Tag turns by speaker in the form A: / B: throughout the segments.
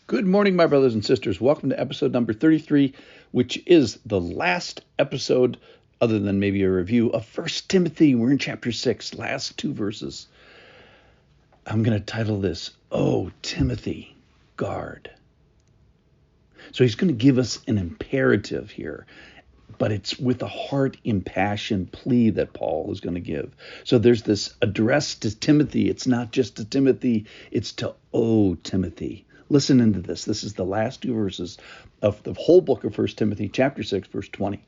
A: Good morning, my brothers and sisters. Welcome to episode number 33, which is the last episode, other than maybe a review, of 1 Timothy. We're in chapter 6, last two verses. I'm going to title this, Oh, Timothy, Guard. So he's going to give us an imperative here, but it's with a heart impassioned plea that Paul is going to give. So there's this address to Timothy. It's not just to Timothy, it's to, Oh, Timothy. Listen into this. This is the last two verses of the whole book of 1 Timothy, chapter 6, verse 20.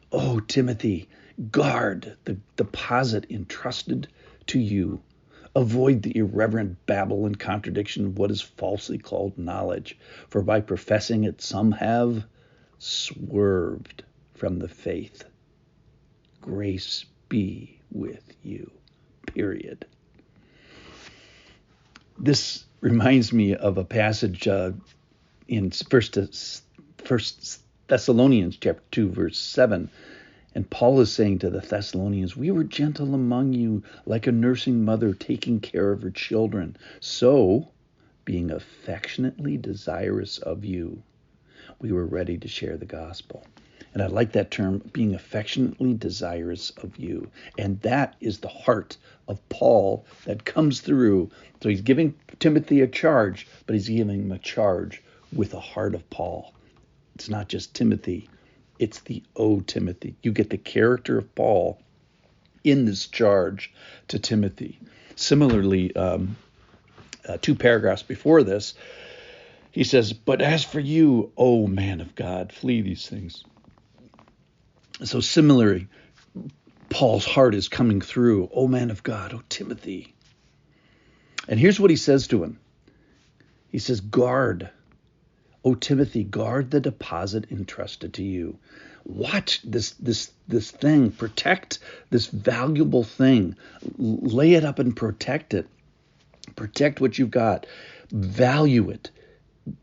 A: Oh, Timothy, guard the deposit entrusted to you. Avoid the irreverent babble and contradiction of what is falsely called knowledge, for by professing it some have swerved from the faith. Grace be with you. Period. This reminds me of a passage in First Thessalonians chapter 2, verse 7. And Paul is saying to the Thessalonians, we were gentle among you, like a nursing mother taking care of her children. So, being affectionately desirous of you, we were ready to share the gospel. And I like that term, being affectionately desirous of you. And that is the heart of Paul that comes through. So he's giving Timothy a charge, but he's giving him a charge with the heart of Paul. It's not just Timothy, it's the O Timothy. You get the character of Paul in this charge to Timothy. Similarly, two paragraphs before this, he says, but as for you, O man of God, flee these things. So similarly, Paul's heart is coming through. Oh, man of God, oh, Timothy. And here's what he says to him. He says, guard, oh, Timothy, guard the deposit entrusted to you. Watch this thing. Protect this valuable thing. Lay it up and protect it. Protect what you've got. Value it.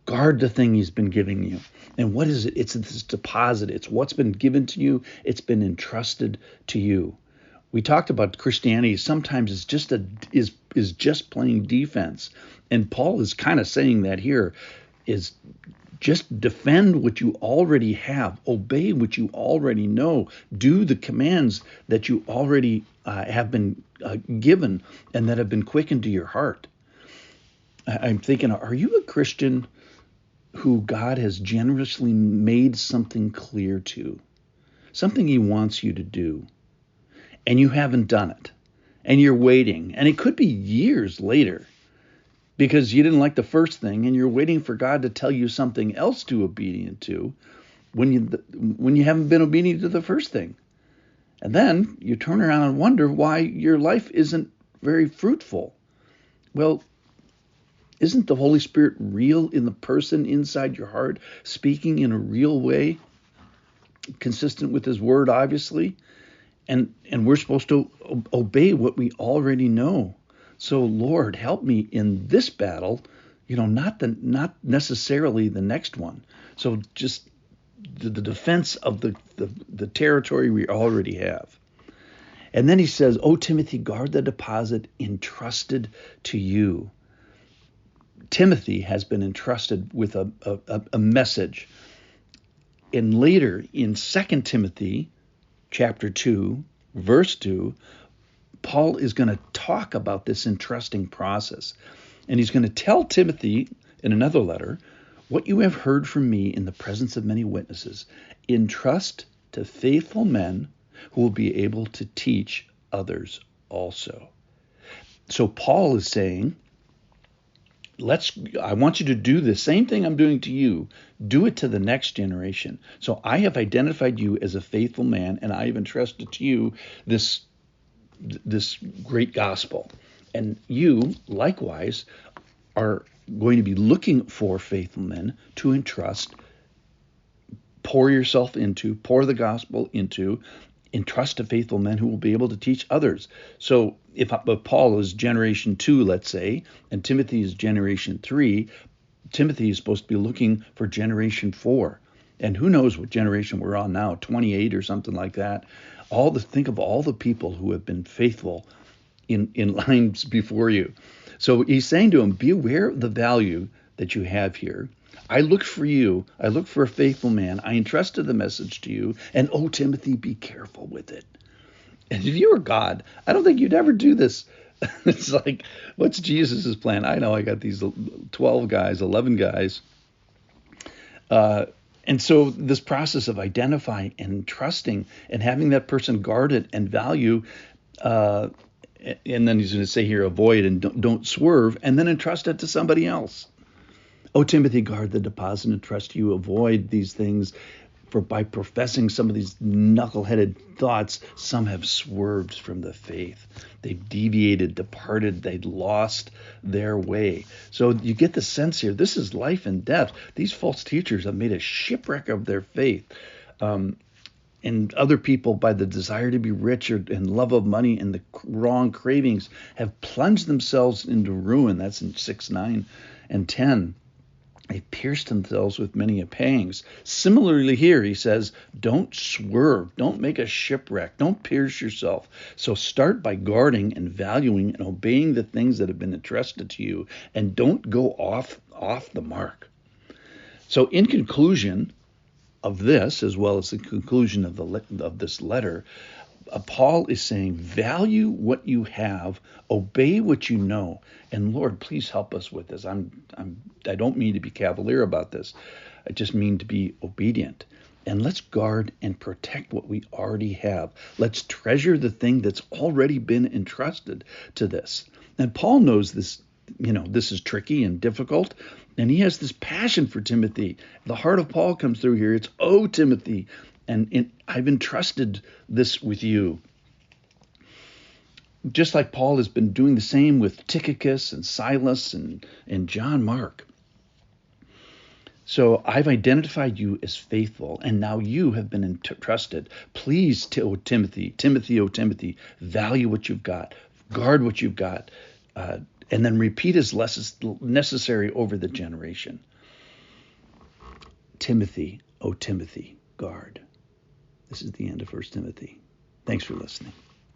A: Guard the thing he's been giving you. And what is it? It's this deposit. It's what's been given to you. It's been entrusted to you. We talked about Christianity. Sometimes it's just is just playing defense. And Paul is kind of saying that here is just defend what you already have. Obey what you already know. Do the commands that you already have been given and that have been quickened to your heart. I'm thinking, are you a Christian who God has generously made something clear to, something he wants you to do, and you haven't done it, and you're waiting, and it could be years later because you didn't like the first thing, and you're waiting for God to tell you something else to be obedient to when you haven't been obedient to the first thing. And then you turn around and wonder why your life isn't very fruitful. Well, isn't the Holy Spirit real in the person inside your heart, speaking in a real way, consistent with his word, obviously? And we're supposed to obey what we already know. So, Lord, help me in this battle, not necessarily the next one. So just the defense of the territory we already have. And then he says, oh, Timothy, guard the deposit entrusted to you. Timothy has been entrusted with a message. And later in 2 Timothy chapter 2, verse 2, Paul is going to talk about this entrusting process. And he's going to tell Timothy in another letter, what you have heard from me in the presence of many witnesses, entrust to faithful men who will be able to teach others also. So Paul is saying, I want you to do the same thing I'm doing to you. Do it to the next generation. So I have identified you as a faithful man, and I have entrusted to you this great gospel. And you, likewise, are going to be looking for faithful men to entrust, pour the gospel into, entrust to faithful men who will be able to teach others. So if Paul is generation 2, let's say, and Timothy is generation 3, Timothy is supposed to be looking for generation 4. And who knows what generation we're on now, 28 or something like that. Think of all the people who have been faithful in lines before you. So he's saying to him, be aware of the value that you have here. I look for you. I look for a faithful man. I entrusted the message to you. And, oh, Timothy, be careful with it. And if you were God, I don't think you'd ever do this. It's like, what's Jesus's plan? I know I got these 12 guys, 11 guys. And so this process of identifying and trusting and having that person guarded and value, and then he's going to say here, avoid and don't swerve, and then entrust it to somebody else. Oh, Timothy, guard the deposit and trust you. Avoid these things, for by professing some of these knuckleheaded thoughts, some have swerved from the faith. They've deviated, departed, they've lost their way. So you get the sense here, this is life and death. These false teachers have made a shipwreck of their faith. And other people, by the desire to be rich and love of money and the wrong cravings, have plunged themselves into ruin. That's in 6, 9, and 10. They pierced themselves with many pangs. Similarly here, he says, don't swerve. Don't make a shipwreck. Don't pierce yourself. So start by guarding and valuing and obeying the things that have been entrusted to you, and don't go off the mark. So in conclusion of this, as well as the conclusion of this letter, Paul is saying, value what you have, obey what you know, and Lord, please help us with this. I don't mean to be cavalier about this. I just mean to be obedient. And let's guard and protect what we already have. Let's treasure the thing that's already been entrusted to this. And Paul knows this, this is tricky and difficult, and he has this passion for Timothy. The heart of Paul comes through here. It's, oh, Timothy, and I've entrusted this with you. Just like Paul has been doing the same with Tychicus and Silas and John Mark. So I've identified you as faithful, and now you have been entrusted. Please, Timothy, value what you've got, guard what you've got, and then repeat as less as necessary over the generation. Timothy, guard. This is the end of 1 Timothy. Thanks for listening.